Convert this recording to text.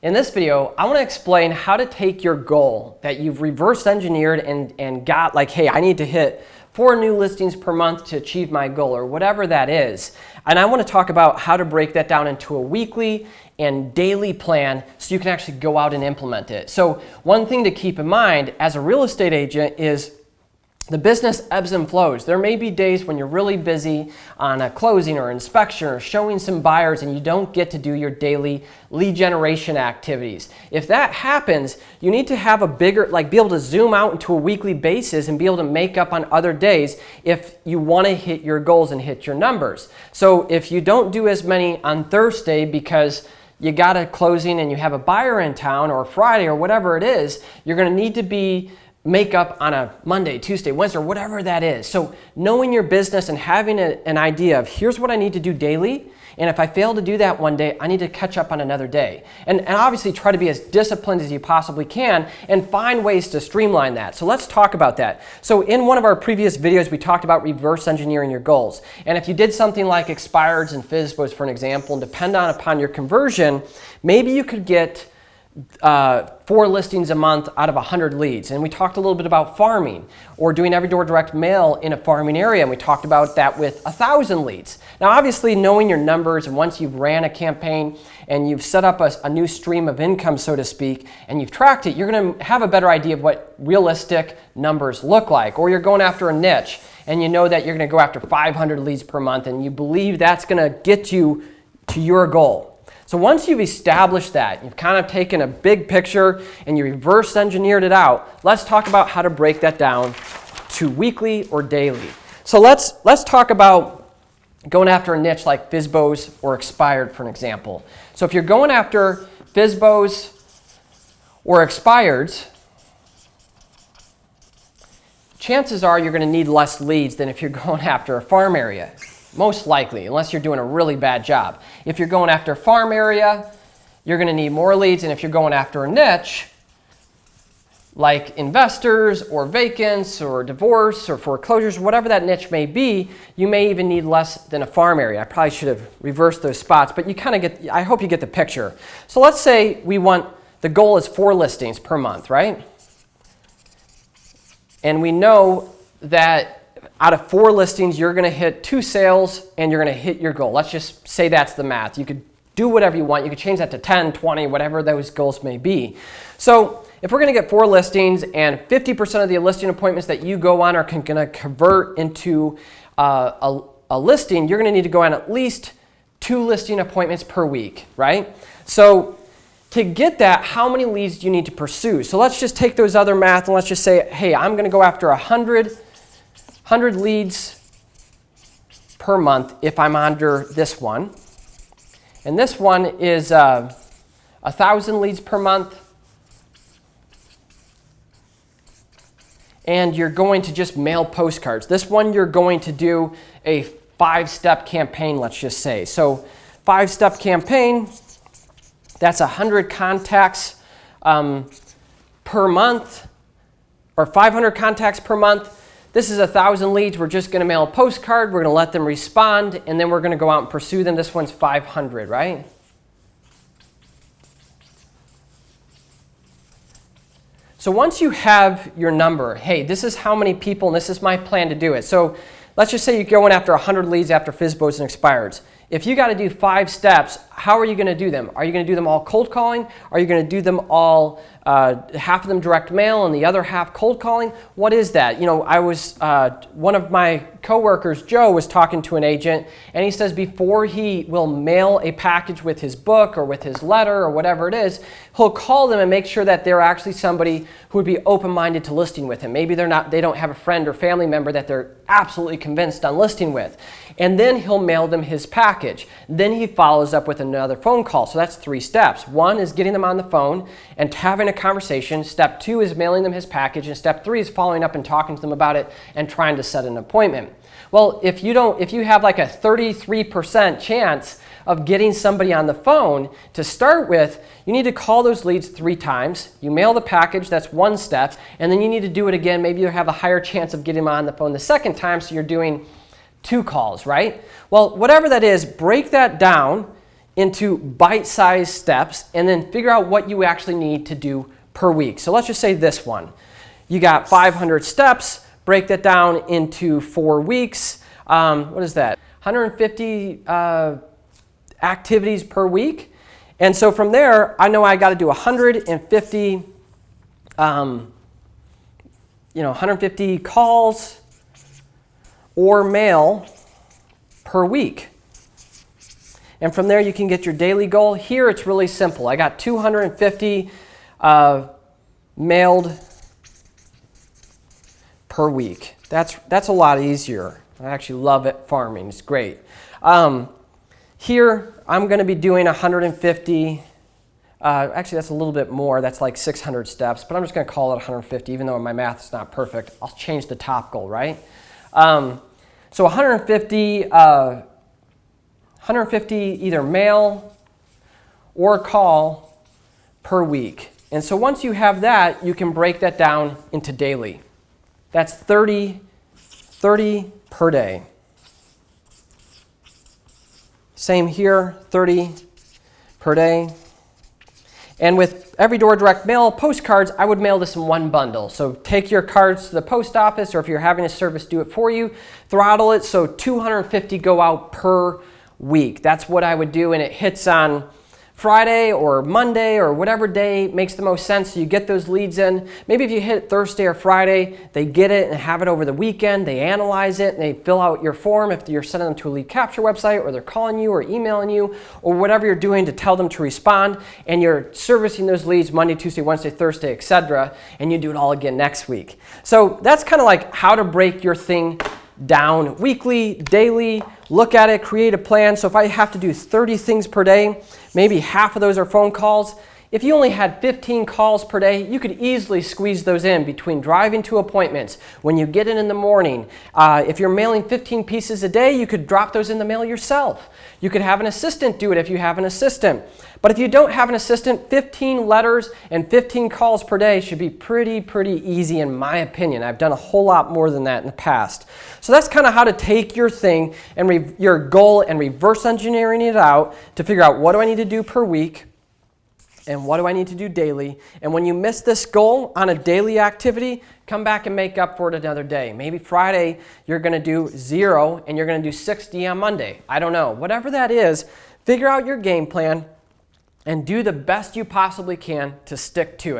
In this video, I want to explain how to take your goal that you've reverse engineered and got like, hey, I need to hit 4 new listings per month to achieve my goal or whatever that is. And I want to talk about how to break that down into a weekly and daily plan so you can actually go out and implement it. So one thing to keep in mind as a real estate agent is the business ebbs and flows. There may be days when you're really busy on a closing or inspection or showing some buyers and you don't get to do your daily lead generation activities. If that happens, you need to have a bigger, be able to zoom out into a weekly basis and be able to make up on other days if you want to hit your goals and hit your numbers. So if you don't do as many on Thursday because you got a closing and you have a buyer in town, or Friday or whatever it is, you're going to need to make up on a Monday, Tuesday, Wednesday, or whatever that is. So knowing your business and having an idea of here's what I need to do daily, and if I fail to do that one day, I need to catch up on another day. And obviously try to be as disciplined as you possibly can and find ways to streamline that. So let's talk about that. So in one of our previous videos, we talked about reverse engineering your goals. And if you did something like expireds and FSBOs, for an example, and depend upon your conversion, maybe you could get 4 listings a month out of 100 leads. And we talked a little bit about farming or doing every door direct mail in a farming area. And we talked about that with 1,000 leads. Now, obviously knowing your numbers, and once you've ran a campaign and you've set up a new stream of income, so to speak, and you've tracked it, you're going to have a better idea of what realistic numbers look like. Or you're going after a niche and you know that you're going to go after 500 leads per month and you believe that's going to get you to your goal. So once you've established that, you've kind of taken a big picture and you reverse engineered it out, let's talk about how to break that down to weekly or daily. So let's talk about going after a niche like FSBOs or expired, for an example. So if you're going after FSBOs or expireds, chances are you're going to need less leads than if you're going after a farm area. Most likely, unless you're doing a really bad job. If you're going after a farm area, you're going to need more leads. And if you're going after a niche, like investors or vacants or divorce or foreclosures, whatever that niche may be, you may even need less than a farm area. I probably should have reversed those spots, but you kind of get, I hope you get the picture. So let's say the goal is 4 listings per month, right? And we know that out of 4 listings, you're going to hit 2 sales and you're going to hit your goal. Let's just say that's the math. You could do whatever you want. You could change that to 10, 20, whatever those goals may be. So if we're going to get 4 listings and 50% of the listing appointments that you go on are going to convert into a listing, you're going to need to go on at least 2 listing appointments per week, right? So to get that, how many leads do you need to pursue? So let's just take those other math and let's just say, hey, I'm going to go after 100 leads per month if I'm under this one. And this one is 1,000 leads per month. And you're going to just mail postcards. This one you're going to do a 5-step campaign, let's just say. So 5-step campaign, that's 100 contacts per month, or 500 contacts per month. This is 1,000 leads. We're just going to mail a postcard. We're going to let them respond, and then we're going to go out and pursue them. This one's 500, right? So once you have your number, hey, this is how many people, and this is my plan to do it. So let's just say you're going after 100 leads after FSBOs and expireds. If you got to do 5 steps, how are you going to do them? Are you going to do them all cold calling? Are you going to do them all, half of them direct mail and the other half cold calling? What is that? You know, I was, one of my coworkers, Joe, was talking to an agent, and he says before he will mail a package with his book or with his letter or whatever it is, he'll call them and make sure that they're actually somebody who would be open-minded to listing with him. Maybe they don't have a friend or family member that they're absolutely convinced on listing with. And then he'll mail them his package. Then he follows up with another phone call. So that's 3 steps. 1 is getting them on the phone and having a conversation. Step 2 is mailing them his package. And step 3 is following up and talking to them about it and trying to set an appointment. Well, if you have like a 33% chance of getting somebody on the phone to start with, you need to call those leads 3 times. You mail the package, that's 1 step, and then you need to do it again. Maybe you have a higher chance of getting them on the phone the second time, so you're doing 2 calls, right? Well, whatever that is, break that down into bite-sized steps and then figure out what you actually need to do per week. So let's just say this one. You got 500 steps, break that down into 4 weeks. What is that? 150 activities per week. And so from there, I know I got to do 150 150 calls or mail per week. And from there, you can get your daily goal. Here, it's really simple. I got 250 mailed per week. That's a lot easier. I actually love it. Farming. It's great. Here, I'm going to be doing 150. Actually, that's a little bit more. That's like 600 steps, but I'm just going to call it 150, even though my math is not perfect. I'll change the top goal, right? So 150 either mail or call per week. And so once you have that, you can break that down into daily. That's 30 per day. Same here, 30 per day. And with Everydoor Direct Mail postcards, I would mail this in one bundle. So take your cards to the post office, or if you're having a service do it for you, throttle it so 250 go out per week. That's what I would do, and it hits on Friday or Monday or whatever day makes the most sense. So you get those leads in. Maybe if you hit it Thursday or Friday, they get it and have it over the weekend. They analyze it and they fill out your form if you're sending them to a lead capture website, or they're calling you or emailing you, or whatever you're doing to tell them to respond. And you're servicing those leads Monday, Tuesday, Wednesday, Thursday, etc. And you do it all again next week. So that's kind of like how to break your thing down weekly, daily. Look at it, create a plan. So if I have to do 30 things per day, maybe half of those are phone calls. If you only had 15 calls per day, you could easily squeeze those in between driving to appointments, when you get in the morning. If you're mailing 15 pieces a day, you could drop those in the mail yourself. You could have an assistant do it if you have an assistant. But if you don't have an assistant, 15 letters and 15 calls per day should be pretty easy in my opinion. I've done a whole lot more than that in the past. So that's kind of how to take your thing and your goal and reverse engineering it out to figure out, what do I need to do per week? And what do I need to do daily? And when you miss this goal on a daily activity, come back and make up for it another day. Maybe Friday you're going to do 0 and you're going to do 60 on Monday. I don't know. Whatever that is, figure out your game plan and do the best you possibly can to stick to it.